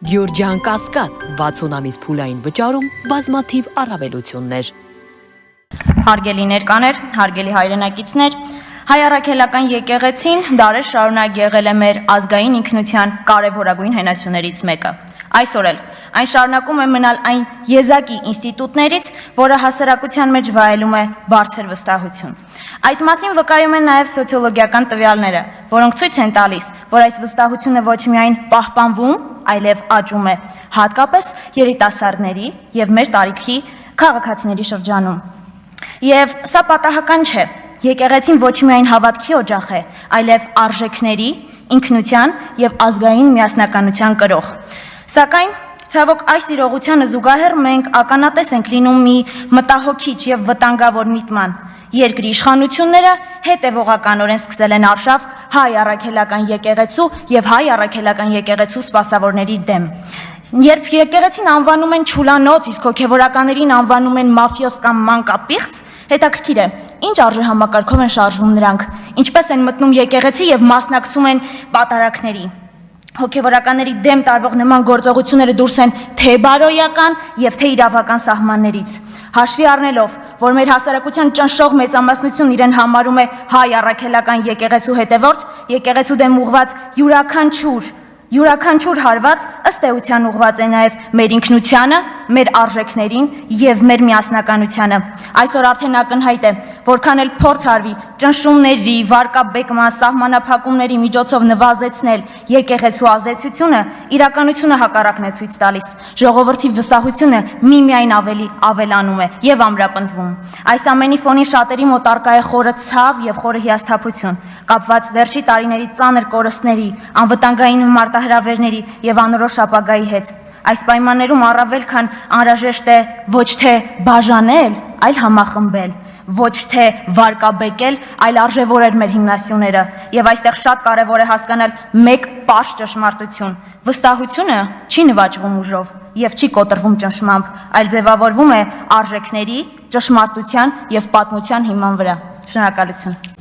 Գյորջյան Կասկադ 60 ամիս փուլային վճարում բազմաթիվ առավելություններ։ Հարգելի ներկաներ, հարգելի հայրենակիցներ, հայ առաքելական եկեղեցին դարեր շարունակ եղել է մեր ազգային ինքնության կարևորագույն հենասյուներից մեկը։ Այսօր էլ այն շարունակում է մնալ այն եզակի ինստիտուտներից, որը հասարակության մեջ վայելում է բարձր վստահություն։ Այդ մասին վկայում են նաև սոցիոլոգիական տվյալները, որոնք ցույց են տալիս, որ այս վստահությունը ոչ միայն պահպանվում, այլև աճում է, հատկապես երիտասարդների եւ մեր տարիքի քաղաքացիների շրջանում։ Եվ սա պատահական չէ։ Եկեղեցին ոչ միայն հավատքի օջախ է, այլև արժեքների, ինքնության եւ ազգային միասնականության կրող։ Սակայն ցավոք այս իրողությանը զուգահեռ մենք ականատես ենք լինում մի մտահոգիչ եւ վտանգավոր միտման։ Երկրի իշխանությունները հետևողականորեն սկսել են արշավ հայ առաքելական եկեղեցու եւ հայ առաքելական եկեղեցու սպասավորների դեմ։ Երբ եկեղեցին անվանում են չուլանոց, իսկ հոգևորականներին անվանում են մաֆիոս կամ մանկապիղծ, հետաքրքիր է, ինչ արժեհամակարգով են շարժվում նրանք, ինչպես են մտնում եկեղեցի եւ մասնակցում են պատարակների։ Հոգևորականների դեմ տարվող նման գործողությունները դուրս են թե բարոյական եւ թե իրավական սահմաններից։ Հաշվի առնելով, որ մեր հասարակության ճնշող մեծամասնությունն իրեն համարում է հայ առաքելական եկեղեցու հետևորդ, եկեղեցու դեմ ուղված յուրաքանչյուր հարված ըստ էության ուղված է նաև մեր ինքնությանը, մեր արժեքներին եւ մեր միասնականությանը։ Այսօր արդեն ակնհայտ է, որքան էլ փորձ արվի ճնշումների, վարկաբեկման, սահմանափակումների միջոցով նվազեցնել եկեղեցու ազդեցությունը, իրականությունը հակառակն է ցույց տալիս։ Ժողովրդի վստահությունը միմիայն ավելի ավելանում է եւ ամրապնդվում։ Այս ամենի ֆոնին շատերի մոտ արկա է խորը ցավ եւ խորը հիասթափություն, կապված վերջի տարիների ծանր կորստների, անվտանգային մարտահրավերների եւ անորոշ ապագայի հետ։ Այս պայմաններում առավել քան անհրաժեշտ է ոչ թե բաժանել, այլ համախմբել, ոչ թե վարկաբեկել, այլ արժևորել մեր հիմնասյուները։ Եվ այստեղ շատ կարևոր է հասկանալ մեկ պարզ ճշմարտություն. վստահությունը չի նվաճվում ուժով եւ չի կոտրվում ճնշմամբ, այլ ձևավորվում է արժեքների, ճշմարտության եւ պատմության հիման վրա։ Շնորհակալություն։